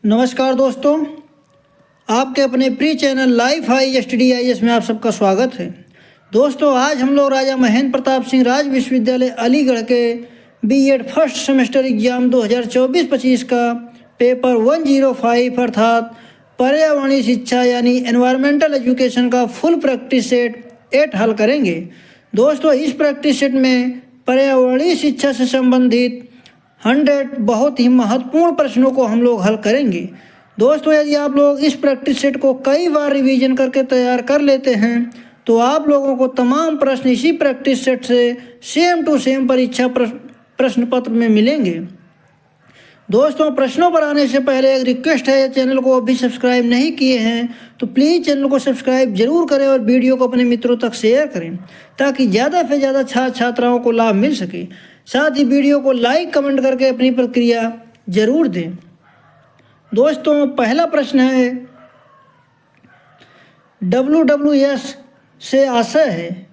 नमस्कार दोस्तों, आपके अपने pre channel life high STDIS में आप सबका स्वागत है। दोस्तों, आज हम लोग राजा महेंद्र प्रताप सिंह राज विश्वविद्यालय अलीगढ़ के B.Ed फर्स्ट सेमेस्टर एग्जाम 2024-25 का पेपर 105 अर्थात पर्यावरणीय शिक्षा यानी एनवायरमेंटल एजुकेशन का फुल प्रैक्टिस सेट 8 हल करेंगे। दोस्तों, इस प्रैक्टिस सेट में पर्यावरणीय शिक्षा से संबंधित 100 बहुत ही महत्वपूर्ण प्रश्नों को हम लोग हल करेंगे। दोस्तों, यदि आप लोग इस प्रैक्टिस सेट को कई बार रिवीजन करके तैयार कर लेते हैं तो आप लोगों को तमाम प्रश्न इसी प्रैक्टिस सेट से सेम टू सेम परीक्षा प्रश्न पत्र में मिलेंगे। दोस्तों, प्रश्नों पर आने से पहले एक रिक्वेस्ट है, चैनल को अभी सब्सक्राइब नहीं किए हैं तो प्लीज़ चैनल को सब्सक्राइब जरूर करें और वीडियो को अपने मित्रों तक शेयर करें ताकि ज़्यादा से ज़्यादा छात्र छात्राओं को लाभ मिल सके। साथ ही वीडियो को लाइक कमेंट करके अपनी प्रतिक्रिया जरूर दें। दोस्तों, पहला प्रश्न है, WWS से आशय है।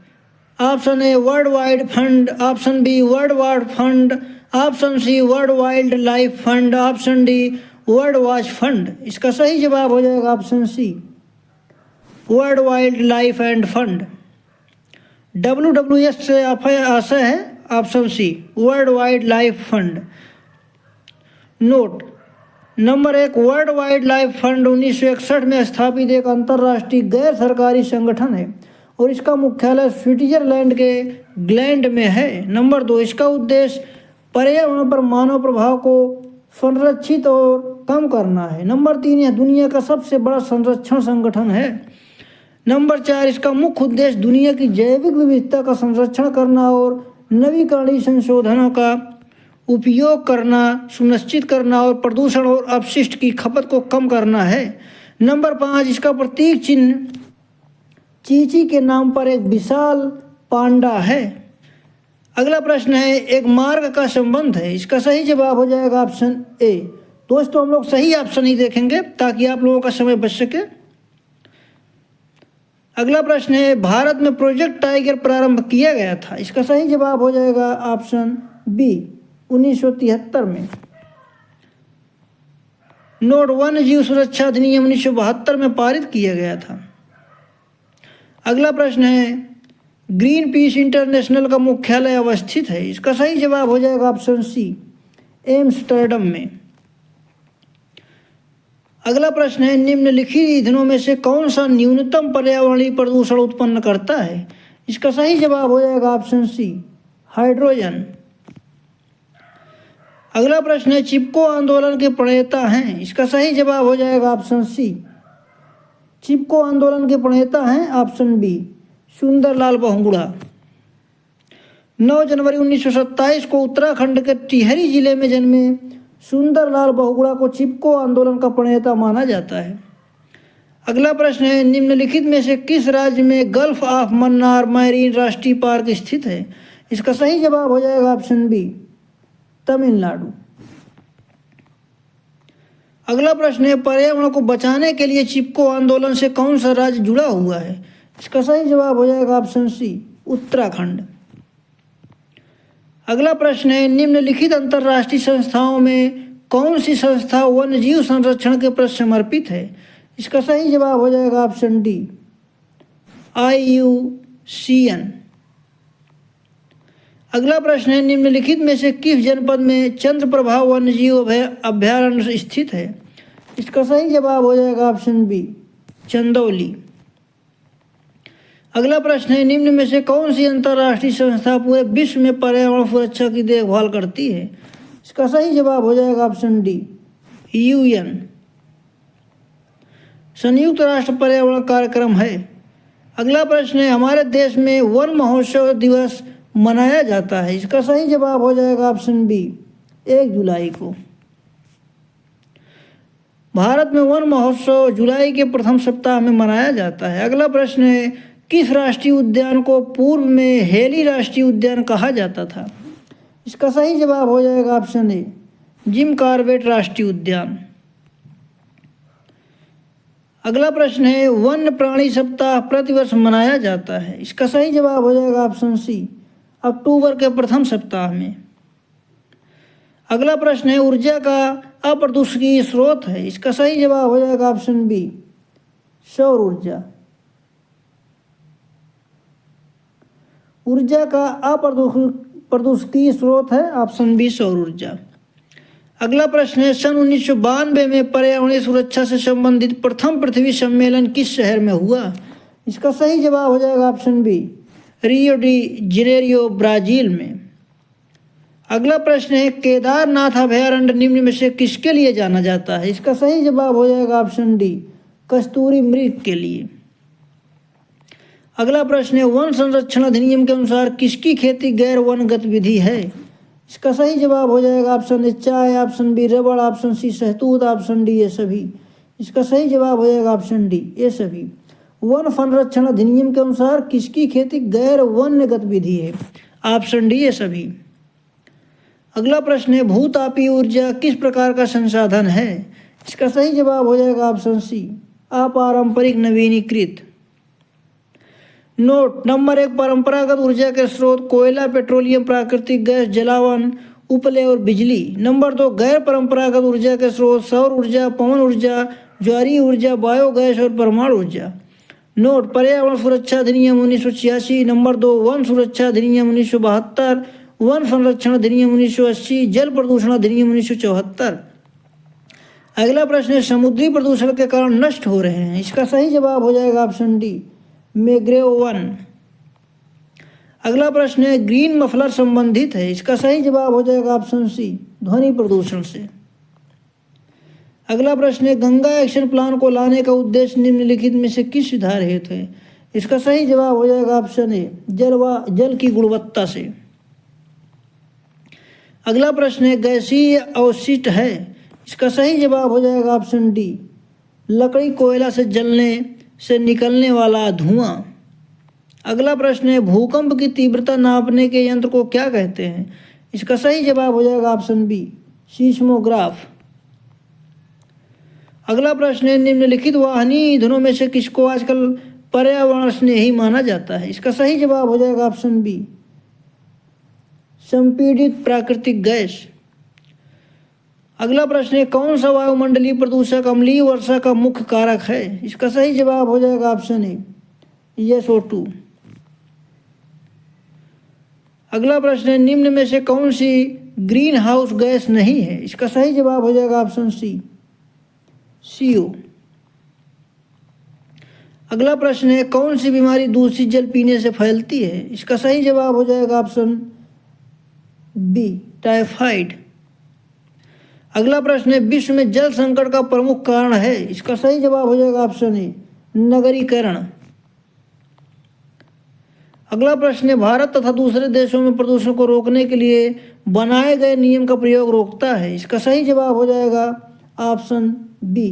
Option A world wide fund, option B world wide fund, option C world wildlife fund, option D world watch fund. इसका सही जवाब हो जाएगा option C world wildlife and fund. WWS से आशय है option C world wide life fund. Note number 1, world wide life fund 1961 में स्थापित एक अंतर्राष्ट्रीय गैर सरकारी संगठन है और इसका मुख्यालय स्विट्जरलैंड के ग्लैंड में है। नंबर 2, इसका उद्देश्य पर्यावरण पर मानव प्रभाव को संरक्षित और कम करना है। नंबर 3, यह दुनिया का सबसे बड़ा संरक्षण संगठन है। नंबर 4, इसका मुख्य उद्देश्य दुनिया की जैविक विविधता का संरक्षण करना और नवीकरणीय संशोधनों का उपयोग करना सुनिश्चित करना और प्रदूषण और अपशिष्ट की खपत को कम करना है। नंबर 5, इसका प्रतीक चिन्ह चीची के नाम पर एक विशाल पांडा है। अगला प्रश्न है, एक मार्ग का संबंध है। इसका सही जवाब हो जाएगा ऑप्शन ए। दोस्तों, हम लोग सही ऑप्शन ही देखेंगे ताकि आप लोगों का समय बच सके। अगला प्रश्न है, भारत में प्रोजेक्ट टाइगर प्रारंभ किया गया था। इसका सही जवाब हो जाएगा ऑप्शन बी 1973 में। नोट, वन्य जीव सुरक्षा अधिनियम 1972 में पारित किया गया था। अगला प्रश्न है, ग्रीन पीस इंटरनेशनल का मुख्यालय अवस्थित है। इसका सही जवाब हो जाएगा ऑप्शन सी एम्स्टर्डम में। अगला प्रश्न है, निम्नलिखित ईंधनों में से कौन सा न्यूनतम पर्यावरणीय प्रदूषण उत्पन्न करता है। इसका सही जवाब हो जाएगा ऑप्शन सी हाइड्रोजन। अगला प्रश्न है, चिपको आंदोलन के प्रणेता हैं। इसका सही जवाब हो जाएगा ऑप्शन सी चिपको आंदोलन के प्रणेता हैं ऑप्शन बी सुंदरलाल बहुगुणा। 9 जनवरी 1927 को उत्तराखंड के टिहरी जिले में जन्मे सुंदरलाल बहुगुणा को चिपको आंदोलन का प्रणेता माना जाता है। अगला प्रश्न है, निम्नलिखित में से किस राज्य में गल्फ ऑफ मन्नार मैरीन राष्ट्रीय पार्क स्थित है। इसका सही जवाब हो जाएगा ऑप्शन बी तमिलनाडु। अगला प्रश्न है, पर्यावरण को बचाने के लिए चिपको आंदोलन से कौन सा राज्य जुड़ा हुआ है। इसका सही जवाब हो जाएगा ऑप्शन सी उत्तराखंड। अगला प्रश्न है, निम्नलिखित अंतर्राष्ट्रीय संस्थाओं में कौन सी संस्था वन्यजीव संरक्षण के प्रति समर्पित है। इसका सही जवाब हो जाएगा ऑप्शन डी IUCN। अगला प्रश्न है, निम्नलिखित में से किस जनपद में चंद्रप्रभा वन्यजीव अभयारण्य स्थित है। इसका सही जवाब हो जाएगा ऑप्शन बी चंदौली। अगला प्रश्न है, निम्न में से कौन सी अंतर्राष्ट्रीय संस्था पूरे विश्व में पर्यावरण सुरक्षा की देखभाल करती है। इसका सही जवाब हो जाएगा ऑप्शन डी UN। संयुक्त राष्ट्र पर्यावरण कार्यक्रम है। अगला प्रश्न है, हमारे देश में वन महोत्सव दिवस मनाया जाता है। इसका सही जवाब हो जाएगा ऑप्शन बी 1 जुलाई को। भारत में वन महोत्सव जुलाई के प्रथम सप्ताह में मनाया जाता है। अगला प्रश्न है, किस राष्ट्रीय उद्यान को पूर्व में हेली राष्ट्रीय उद्यान कहा जाता था। इसका सही जवाब हो जाएगा ऑप्शन ए जिम कॉर्बेट राष्ट्रीय उद्यान। अगला प्रश्न है, वन्य प्राणी सप्ताह प्रतिवर्ष मनाया जाता है। इसका सही जवाब हो जाएगा ऑप्शन सी अक्टूबर के प्रथम सप्ताह में। अगला प्रश्न है ऊर्जा का अप्रदूषकीय स्रोत है। इसका सही जवाब हो जाएगा ऑप्शन बी, सौर ऊर्जा। ऊर्जा का अप्रदूषकीय स्रोत है ऑप्शन बी, सौर ऊर्जा। अगला प्रश्न है सन 1992 में पर्यावरणीय सुरक्षा से संबंधित प्रथम पृथ्वी सम्मेलन किस शहर में हुआ? इसका सही जवाब हो जाएगा option B, Rio de Janeiro, Brazil में। अगला प्रश्न है केदारनाथ अभयारण्य निम्न में से किसके लिए जाना जाता है? इसका सही जवाब हो जाएगा ऑप्शन डी, कस्तूरी मृग के लिए। अगला प्रश्न है वन संरक्षण अधिनियम के अनुसार किसकी खेती गैर वन गतिविधि है? इसका सही जवाब हो जाएगा ऑप्शन ए चाय, ऑप्शन बी रबड़, ऑप्शन सी शहतूत, ऑप्शन डी ये सभी। इसका सही जवाब हो जाएगा ऑप्शन डी, ये सभी। वन संरक्षण अधिनियम के अनुसार किसकी खेती गैर वन्य गतिविधि है? ऑप्शन डी ये सभी। अगला प्रश्न है भूतापीय ऊर्जा किस प्रकार का संसाधन है? इसका सही जवाब हो जाएगा ऑप्शन सी, अपारंपरिक नवीनीकृत। नोट नंबर 1, परंपरागत ऊर्जा के स्रोत कोयला, पेट्रोलियम, प्राकृतिक गैस, जलावन, उपले और बिजली। नंबर 2, गैर परंपरागत ऊर्जा के स्रोत सौर ऊर्जा, पवन ऊर्जा, ज्वारीय ऊर्जा, बायोगैस और परमाणु ऊर्जा। नोट पर्यावरण सुरक्षा अधिनियम 1986। नंबर 2, वन सुरक्षा अधिनियम 1972, वन संरक्षण अधिनियम 1980, जल प्रदूषण अधिनियम 1974। अगला प्रश्न है समुद्री प्रदूषण के कारण नष्ट हो रहे हैं। इसका सही जवाब हो जाएगा ऑप्शन डी, मैंग्रोव वन। अगला प्रश्न है ग्रीन मफलर संबंधित है। इसका सही जवाब हो जाएगा ऑप्शन सी, ध्वनि प्रदूषण से। अगला प्रश्न है गंगा एक्शन प्लान को लाने का उद्देश्य निम्नलिखित में से किस सुधार हेतु है? इसका सही जवाब हो जाएगा ऑप्शन ए, जल की गुणवत्ता से। अगला प्रश्न है गैसीय अवशिष्ट है। इसका सही जवाब हो जाएगा ऑप्शन डी, लकड़ी कोयला से जलने से निकलने वाला धुआं। अगला प्रश्न है भूकंप की तीव्रता नापने के यंत्र को क्या कहते हैं? इसका सही जवाब हो जाएगा ऑप्शन बी, सीस्मोग्राफ। अगला प्रश्न है निम्नलिखित वाहनीय ईंधनों में से किसको आजकल पर्यावरण स्नेही माना जाता है? इसका सही जवाब हो जाएगा ऑप्शन बी, संपीड़ित प्राकृतिक गैस। अगला प्रश्न है कौन सा वायुमंडलीय प्रदूषक अम्लीय वर्षा का मुख्य कारक है? इसका सही जवाब हो जाएगा ऑप्शन ए, SO2। अगला प्रश्न है निम्न में से कौन सी ग्रीन हाउस गैस नहीं है? इसका सही जवाब हो जाएगा ऑप्शन सी, CO। अगला प्रश्न है कौन सी बीमारी दूषित जल पीने से फैलती है? इसका सही जवाब हो जाएगा ऑप्शन बी, टाइफाइड। अगला प्रश्न है विश्व में जल संकट का प्रमुख कारण है? इसका सही जवाब हो जाएगा ऑप्शन ए, नगरीकरण। अगला प्रश्न है भारत तथा दूसरे देशों में प्रदूषण को रोकने के लिए बनाए गए नियम का प्रयोग रोकता है? इसका सही जवाब हो जाएगा ऑप्शन बी,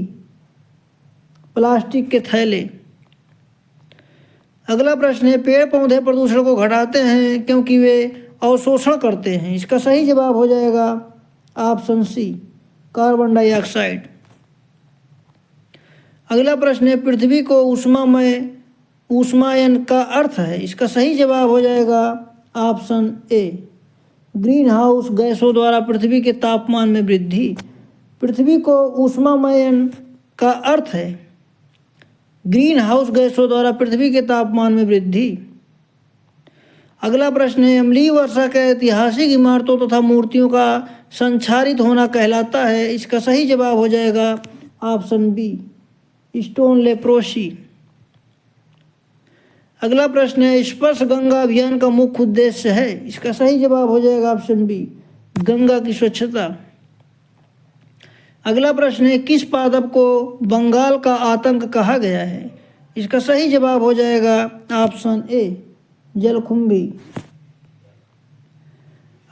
प्लास्टिक के थैले। अगला प्रश्न है पेड़ पौधे प्रदूषण को घटाते हैं क्योंकि वे अवशोषण करते हैं? इसका सही जवाब हो जाएगा ऑप्शन सी, कार्बन डाइऑक्साइड। अगला प्रश्न है पृथ्वी को ऊष्मायन का अर्थ है? इसका सही जवाब हो जाएगा ऑप्शन ए, ग्रीन हाउस गैसों द्वारा पृथ्वी के तापमान में वृद्धि। पृथ्वी को ऊष्मायन का अर्थ है ग्रीन हाउस गैसों द्वारा पृथ्वी के तापमान में वृद्धि। अगला प्रश्न है अम्लीय वर्षा के ऐतिहासिक इमारतों तथा मूर्तियों का संक्षारित होना कहलाता है? इसका सही जवाब हो जाएगा ऑप्शन बी, स्टोन लेप्रोसी। अगला प्रश्न है स्पर्श गंगा अभियान का मुख्य उद्देश्य है? इसका सही जवाब हो जाएगा ऑप्शन बी, गंगा की स्वच्छता। अगला प्रश्न है किस पादप को बंगाल का आतंक कहा गया है? इसका सही जवाब हो जाएगा ऑप्शन ए, जलकुंभी।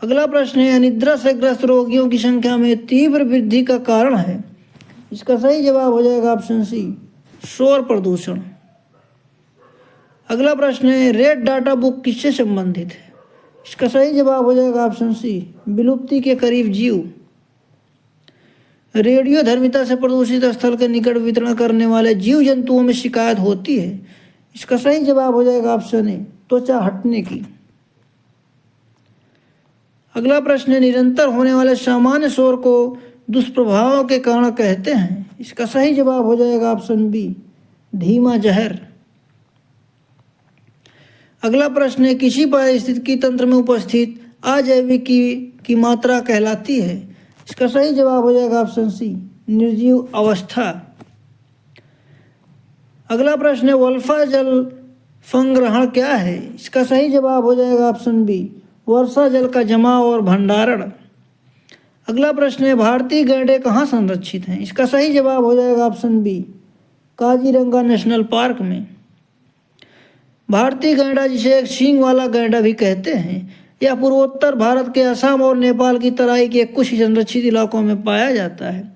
अगला प्रश्न है अनिद्रा से ग्रस्त रोगियों की संख्या में तीव्र वृद्धि का कारण है? इसका सही जवाब हो जाएगा ऑप्शन सी, शोर प्रदूषण। अगला प्रश्न है रेड डाटा बुक किससे संबंधित है? इसका सही जवाब हो जाएगा ऑप्शन सी, विलुप्ति के करीब जीव। रेडियो धर्मिता से प्रदूषित स्थल के निकट वितरण करने वाले जीव जंतुओं में शिकायत होती है? इसका सही जवाब हो जाएगा ऑप्शन ए, त्वचा हटने की। अगला प्रश्न है, निरंतर होने वाले सामान्य शोर को दुष्प्रभावों के कारण कहते हैं। इसका सही जवाब हो जाएगा ऑप्शन बी, धीमा जहर। अगला प्रश्न है, किसी पारिस्थितिकी तंत्र में उपस्थित अजैविकी की मात्रा कहलाती है। इसका सही जवाब हो जाएगा ऑप्शन सी, निर्जीव अवस्था। अगला प्रश्न है, वल्फा जल संग्रहण क्या है। इसका सही जवाब हो जाएगा ऑप्शन बी, वर्षा जल का जमाव और भंडारण। अगला प्रश्न है, भारतीय गैंडे कहाँ संरक्षित हैं। इसका सही जवाब हो जाएगा option B, Kaziranga national park में। भारतीय गैंडा, जिसे एक सींग वाला गैंडा भी कहते हैं, यह पूर्वोत्तर भारत के असम और नेपाल की तराई के कुछ संरक्षित इलाकों में पाया जाता है।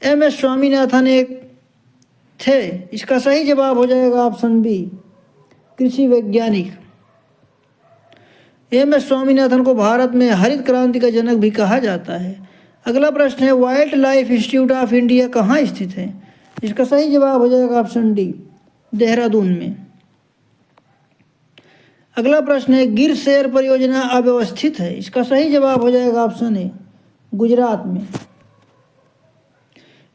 एम.एस. स्वामीनाथन एक थे। इसका सही जवाब हो जाएगा ऑप्शन बी, कृषि वैज्ञानिक। एम.एस. स्वामीनाथन को भारत में हरित क्रांति का जनक भी कहा जाता है। अगला प्रश्न है, wild life institute of India कहाँ स्थित है। इसका सही जवाब हो जाएगा ऑप्शन डी, देहरादून में। अगला प्रश्न है, गिर शेर परियोजना अव्यवस्थित है। इसका सही जवाब हो जाएगा ऑप्शन ए, गुजरात में।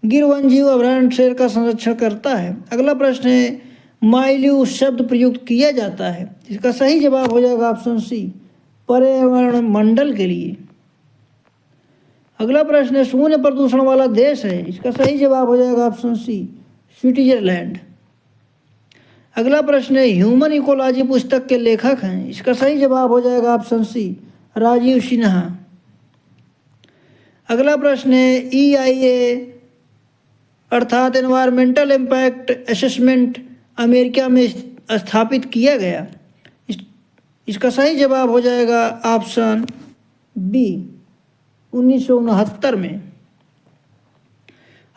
गिर वन्यजीव अभयारण्य शेर का संरक्षण करता है। अगला प्रश्न है, माइल्यू शब्द प्रयुक्त किया जाता है। इसका सही जवाब हो जाएगा ऑप्शन सी, पर्यावरण मंडल के लिए। अगला प्रश्न है, शून्य प्रदूषण वाला देश है। इसका सही जवाब हो जाएगा ऑप्शन सी, स्विट्जरलैंड। अगला प्रश्न है, ह्यूमन इकोलॉजी पुस्तक के लेखक हैं। इसका सही जवाब हो जाएगा ऑप्शन सी, राजीव सिन्हा। अगला प्रश्न है, EIA अर्थात एनवायरमेंटल इम्पैक्ट असेसमेंट अमेरिका में स्थापित किया गया। इसका सही जवाब हो जाएगा ऑप्शन बी, 1969 में।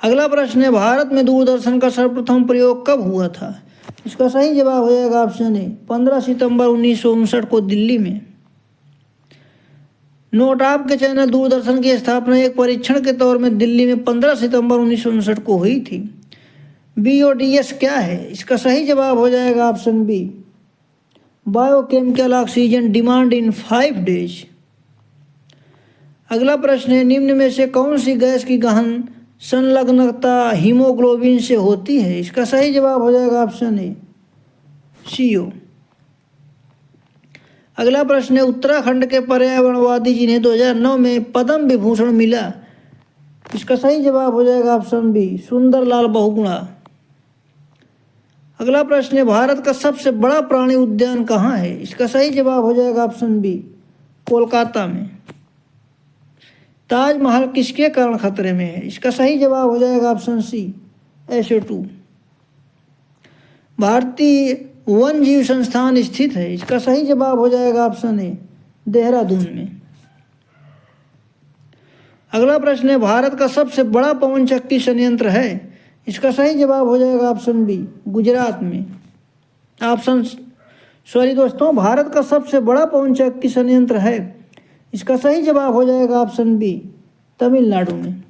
अगला प्रश्न है, भारत में दूरदर्शन का सर्वप्रथम प्रयोग कब हुआ था। इसका सही जवाब हो जाएगा ऑप्शन ए, 15 सितंबर 1959 को दिल्ली में। नोट, आपके चैनल दूरदर्शन की स्थापना एक परीक्षण के तौर में दिल्ली में 15 सितंबर 1959 को हुई थी। BODS क्या है। इसका सही जवाब हो जाएगा option B, biochemical oxygen demand in 5 days. अगला प्रश्न है, निम्न में से कौन सी गैस की गहन संलग्नता हीमोग्लोबिन से होती है। इसका सही जवाब हो जाएगा ऑप्शन ए, CO। अगला प्रश्न है, उत्तराखंड के पर्यावरणवादी जिन्हें 2009 में पद्म विभूषण मिला। इसका सही जवाब हो जाएगा ऑप्शन बी, सुंदरलाल बहुगुणा। अगला प्रश्न है, भारत का सबसे बड़ा प्राणी उद्यान कहाँ है। इसका सही जवाब हो जाएगा ऑप्शन बी, कोलकाता में। ताजमहल किसके कारण खतरे में है। इसका सही जवाब हो जाएगा ऑप्शन सी, SO2। भारतीय वन जीव संस्थान स्थित है। इसका सही जवाब हो जाएगा ऑप्शन ए, देहरादून में। अगला प्रश्न है, भारत का सबसे बड़ा पवन चक्की संयंत्र है। इसका सही जवाब हो जाएगा ऑप्शन बी, गुजरात में। दोस्तों, भारत का सबसे बड़ा पवन चक्की संयंत्र है। इसका सही जवाब हो जाएगा ऑप्शन बी, तमिलनाडु में।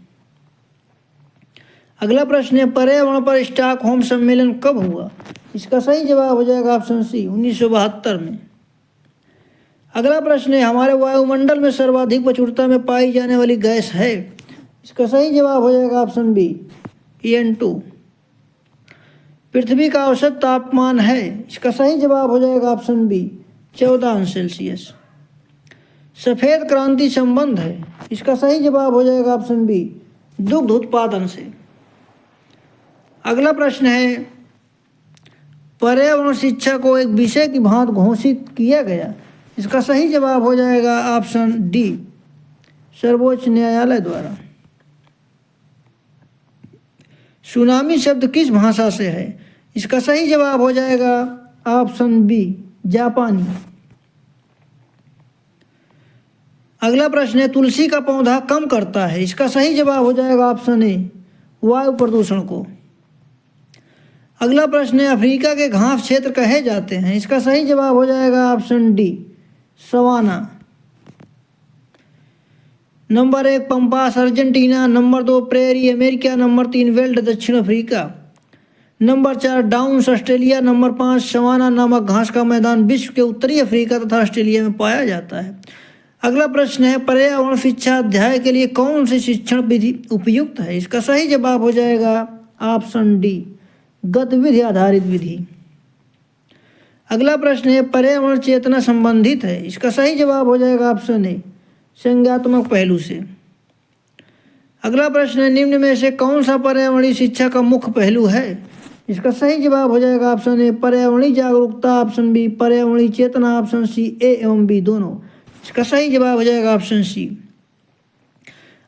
अगला प्रश्न है, पर्यावरण पर स्टॉकहोम सम्मेलन कब हुआ। इसका सही जवाब हो जाएगा ऑप्शन सी, 1972 में। अगला प्रश्न है, हमारे वायुमंडल में सर्वाधिक प्रचुरता में पाई जाने वाली गैस है। इसका सही जवाब हो जाएगा ऑप्शन बी, EN2। पृथ्वी का औसत तापमान है। इसका सही जवाब हो जाएगा ऑप्शन बी, 14°C। सफ़ेद क्रांति संबंध है। इसका सही जवाब हो जाएगा ऑप्शन बी, दुग्ध उत्पादन से। अगला प्रश्न है, पर्यावरण शिक्षा को एक विषय की भांति घोषित किया गया। इसका सही जवाब हो जाएगा ऑप्शन डी, सर्वोच्च न्यायालय द्वारा। सुनामी शब्द किस भाषा से है। इसका सही जवाब हो जाएगा ऑप्शन बी, जापानी। अगला प्रश्न है, तुलसी का पौधा कम करता है। इसका सही जवाब हो जाएगा ऑप्शन ए, वायु प्रदूषण को। अगला प्रश्न है, अफ्रीका के घास क्षेत्र कहे जाते हैं। इसका सही जवाब हो जाएगा option D, savanna. Number 1 pampas Argentina, number 2 prairie America, number 3 veld दक्षिण Africa, number 4 downs Australia, number 5 savanna नामक घास का मैदान विश्व के उत्तरी अफ्रीका तथा ऑस्ट्रेलिया में पाया जाता है। अगला प्रश्न है पर्यावरण शिक्षा अध्याय के लिए कौन सी शिक्षण विधि उपयुक्त है? इसका सही जवाब हो जाएगा ऑप्शन डी, गतिविधि आधारित विधि। अगला प्रश्न है पर्यावरण चेतना संबंधित है? इसका सही जवाब हो जाएगा ऑप्शन ए, संज्ञात्मक पहलू से। अगला प्रश्न है निम्न में से कौन सा पर्यावरणीय शिक्षा का मुख्य पहलू है? इसका सही जवाब हो जाएगा ऑप्शन ए, पर्यावरणीय जागरूकता, ऑप्शन बी पर्यावरणीय चेतना, ऑप्शन सी ए एवं बी दोनों। इसका सही जवाब हो जाएगा ऑप्शन सी।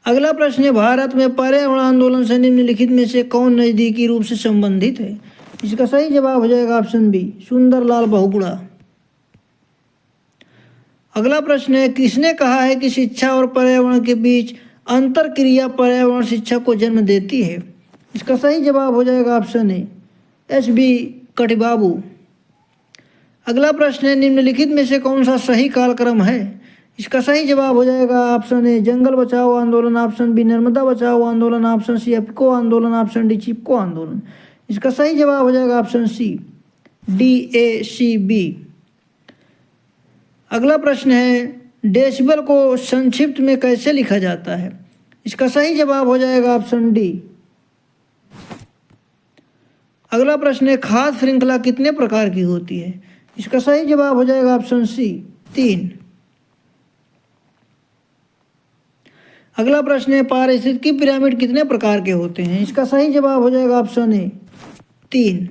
अगला प्रश्न है भारत में पर्यावरण आंदोलन से निम्नलिखित में से कौन नजदीकी रूप से संबंधित है? इसका सही जवाब हो जाएगा ऑप्शन बी, सुंदरलाल बहुगुणा। अगला प्रश्न है किसने कहा है कि शिक्षा और पर्यावरण के बीच अंतर क्रिया पर्यावरण शिक्षा को जन्म देती है? इसका सही जवाब हो जाएगा ऑप्शन ए, एच बी कटिबाबू। अगला प्रश्न है निम्नलिखित में से कौन सा सही कालक्रम है? इसका सही जवाब हो जाएगा ऑप्शन ए, जंगल बचाओ आंदोलन, ऑप्शन बी नर्मदा बचाओ आंदोलन, ऑप्शन सी एप्को आंदोलन, ऑप्शन डी चिपको आंदोलन। इसका सही जवाब हो जाएगा ऑप्शन सी, DACB। अगला प्रश्न है डेसिबल को संक्षिप्त में कैसे लिखा जाता है? इसका सही जवाब हो जाएगा ऑप्शन डी। अगला प्रश्न है खाद्य श्रृंखला कितने प्रकार की होती है? इसका सही जवाब हो जाएगा ऑप्शन सी, 3। अगला प्रश्न है पारिस्थितिकी पिरामिड कितने प्रकार के होते हैं? इसका सही जवाब हो जाएगा ऑप्शन ए, 3।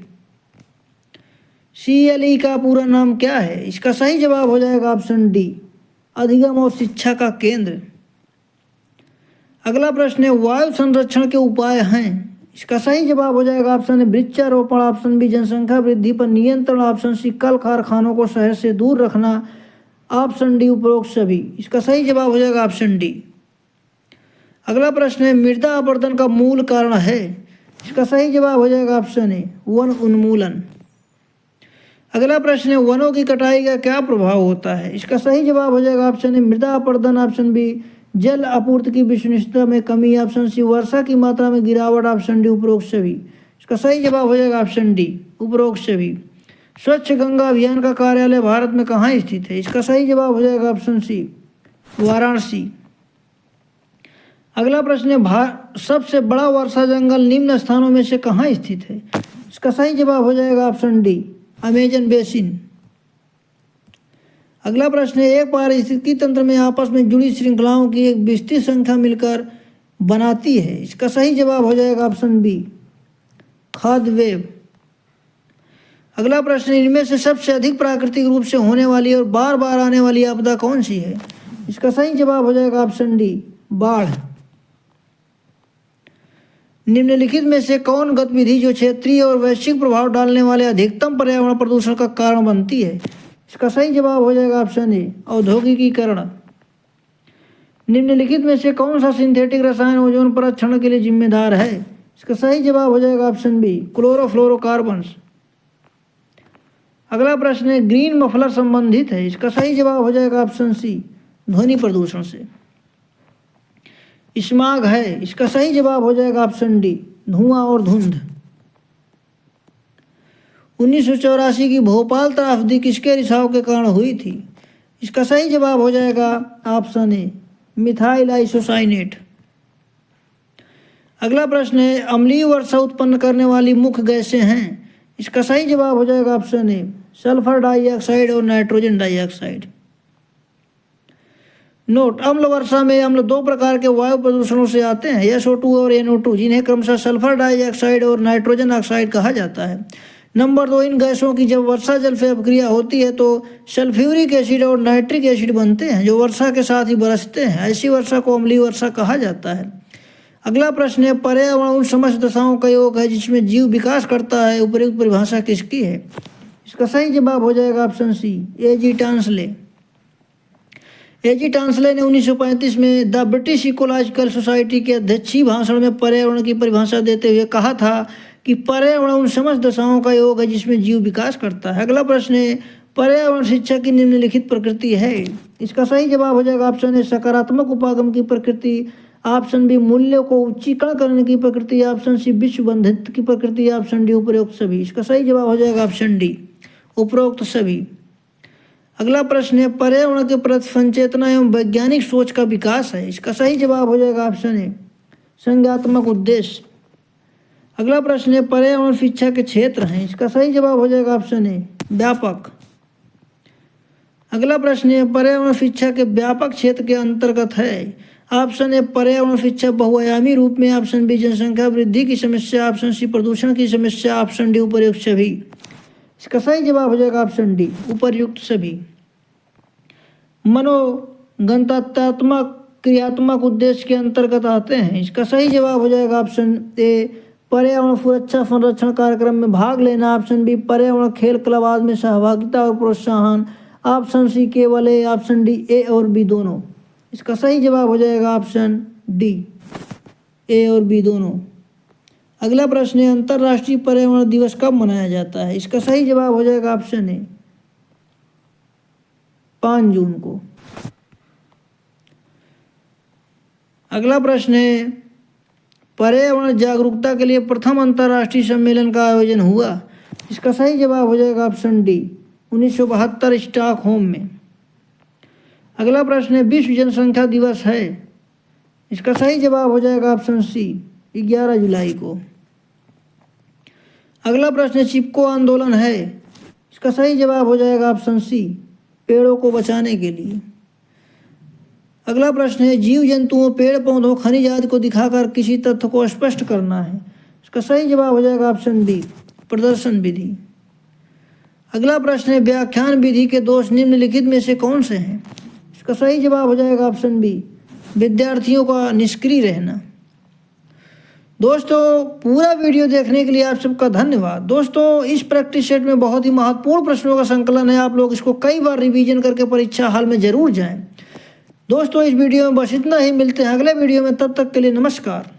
CLE का पूरा नाम क्या है? इसका सही जवाब हो जाएगा ऑप्शन डी, अधिगम और शिक्षा का केंद्र। अगला प्रश्न है वायु संरक्षण के उपाय हैं? इसका सही जवाब हो जाएगा ऑप्शन ए, वृक्षारोपण, ऑप्शन बी जनसंख्या वृद्धि पर नियंत्रण, ऑप्शन सी कल कारखानों को शहर से दूर रखना, ऑप्शन डी उपरोक्त सभी। इसका सही जवाब हो जाएगा ऑप्शन डी। अगला प्रश्न है मृदा अपरदन का मूल कारण है? इसका सही जवाब हो जाएगा ऑप्शन ए, वन उन्मूलन। अगला प्रश्न है वनों की कटाई का क्या प्रभाव होता है? इसका सही जवाब हो जाएगा ऑप्शन ए, मृदा अपरदन, ऑप्शन बी जल आपूर्ति की विश्वसनीयता में कमी, ऑप्शन सी वर्षा की मात्रा में गिरावट, ऑप्शन डी उपरोक्त सभी। इसका सही जवाब हो जाएगा ऑप्शन डी, उपरोक्त सभी। स्वच्छ गंगा अभियान का कार्यालय भारत में कहाँ स्थित है? इसका सही जवाब हो जाएगा ऑप्शन सी, वाराणसी। अगला प्रश्न है सबसे बड़ा वर्षा जंगल निम्न स्थानों में से कहाँ स्थित है? इसका सही जवाब हो जाएगा ऑप्शन डी, अमेजन बेसिन। अगला प्रश्न है एक पारिस्थितिकी तंत्र में आपस में जुड़ी श्रृंखलाओं की एक विस्तृत संख्या मिलकर बनाती है? इसका सही जवाब हो जाएगा ऑप्शन बी, खाद्य वेब। अगला प्रश्न इनमें से सबसे अधिक प्राकृतिक रूप से होने वाली और बार बार आने वाली आपदा कौन सी है? इसका सही जवाब हो जाएगा ऑप्शन डी, बाढ़। निम्नलिखित में से कौन गतिविधि जो क्षेत्रीय और वैश्विक प्रभाव डालने वाले अधिकतम पर्यावरण प्रदूषण का कारण बनती है? इसका सही जवाब हो जाएगा ऑप्शन ए, औद्योगिकीकरण। निम्नलिखित में से कौन सा सिंथेटिक रसायन ओजोन परत क्षरण के लिए जिम्मेदार है? इसका सही जवाब हो जाएगा ऑप्शन बी, क्लोरोफ्लोरोकार्बन्स। अगला प्रश्न है ग्रीन मफलर संबंधित है? इसका सही जवाब हो जाएगा ऑप्शन सी, ध्वनि प्रदूषण से। स्माग है? इसका सही जवाब हो जाएगा ऑप्शन डी, धुआं और धुंध। 1984 की भोपाल त्रासदी किसके रिसाव के कारण हुई थी? इसका सही जवाब हो जाएगा ऑप्शन ए, मिथाइल आइसोसाइनेट। अगला प्रश्न है अम्लीय वर्षा उत्पन्न करने वाली मुख्य गैसें हैं? इसका सही जवाब हो जाएगा ऑप्शन ए, सल्फर डाइऑक्साइड और नाइट्रोजन डाइऑक्साइड। नोट, अम्ल वर्षा में अम्ल दो प्रकार के वायु प्रदूषणों से आते हैं, SO2 और NO2, जिन्हें क्रमशः सल्फर डाइऑक्साइड और नाइट्रोजन ऑक्साइड कहा जाता है। नंबर 2, इन गैसों की जब वर्षा जल से अपक्रिया होती है तो सल्फ्यूरिक एसिड और नाइट्रिक एसिड बनते हैं जो वर्षा के साथ ही बरसते हैं। ऐसी वर्षा को अम्लीय वर्षा कहा जाता है। अगला प्रश्न है पर्यावरण उन समस्त दशाओं का योग है जिसमें जीव विकास करता है, उपयुक्त परिभाषा किसकी है? इसका सही जवाब हो जाएगा ऑप्शन सी, A.G. टांसले। A.G. टांसले ने 1935 में द ब्रिटिश इकोलॉजिकल सोसाइटी के अध्यक्षीय भाषण में पर्यावरण की परिभाषा देते हुए कहा था कि पर्यावरण उन समस्त दशाओं का योग है जिसमें जीव विकास करता है। अगला प्रश्न है पर्यावरण शिक्षा की निम्नलिखित प्रकृति है? इसका सही जवाब हो जाएगा ऑप्शन ए, सकारात्मक उपागम की प्रकृति, ऑप्शन बी मूल्यों को उच्चीकरण करने की प्रकृति, ऑप्शन सी विश्व बंधित की प्रकृति, ऑप्शन डी उपरोक्त सभी। इसका सही जवाब हो जाएगा ऑप्शन डी, उपरोक्त सभी। अगला प्रश्न है पर्यावरण के प्रति संचेतना एवं वैज्ञानिक सोच का विकास है। इसका सही जवाब हो जाएगा ऑप्शन ए संज्ञात्मक उद्देश्य। अगला प्रश्न है पर्यावरण शिक्षा के क्षेत्र हैं। इसका सही जवाब हो जाएगा ऑप्शन ए व्यापक। अगला प्रश्न है पर्यावरण शिक्षा के व्यापक क्षेत्र के अंतर्गत है। ऑप्शन ए पर्यावरण शिक्षा बहुआयामी रूप में, ऑप्शन बी जनसंख्या वृद्धि की समस्या, ऑप्शन सी प्रदूषण की समस्या, ऑप्शन डी उपर्युक्त सभी। इसका सही जवाब हो जाएगा ऑप्शन डी उपर्युक्त सभी। मनोगणनात्मक क्रियात्मक उद्देश्य के अंतर्गत आते हैं। इसका सही जवाब हो जाएगा ऑप्शन ए पर्यावरण सुरक्षा संरक्षण कार्यक्रम में भाग लेना, ऑप्शन बी पर्यावरण खेल क्लब आदि में सहभागिता और प्रोत्साहन, ऑप्शन सी केवल ए, ऑप्शन डी ए और बी दोनों। इसका सही जवाब हो जाएगा ऑप्शन डी ए और बी दोनों। अगला प्रश्न है अंतर्राष्ट्रीय पर्यावरण दिवस कब मनाया जाता है। इसका सही जवाब हो जाएगा ऑप्शन ए 5 जून को। अगला प्रश्न है पर्यावरण जागरूकता के लिए प्रथम अंतर्राष्ट्रीय सम्मेलन का आयोजन हुआ। इसका सही जवाब हो जाएगा ऑप्शन डी 1972 स्टॉकहोम में। अगला प्रश्न है विश्व जनसंख्या दिवस है। इसका सही जवाब हो जाएगा ऑप्शन सी 11 जुलाई को। अगला प्रश्न चिपको आंदोलन है। इसका सही जवाब हो जाएगा ऑप्शन सी पेड़ों को बचाने के लिए। अगला प्रश्न है जीव जंतुओं पेड़ पौधों खनिज आदि को दिखाकर किसी तथ्य को स्पष्ट करना है। इसका सही जवाब हो जाएगा ऑप्शन बी प्रदर्शन विधि। अगला प्रश्न है व्याख्यान विधि के दोष निम्नलिखित में से कौन से हैं। इसका सही जवाब हो जाएगा ऑप्शन बी विद्यार्थियों का निष्क्रिय रहना। दोस्तों पूरा वीडियो देखने के लिए आप सबका धन्यवाद। दोस्तों इस प्रैक्टिस सेट में बहुत ही महत्वपूर्ण प्रश्नों का संकलन है। आप लोग इसको कई बार रिवीजन करके परीक्षा हॉल में जरूर जाएं। दोस्तों इस वीडियो में बस इतना ही, मिलते हैं अगले वीडियो में, तब तक के लिए नमस्कार।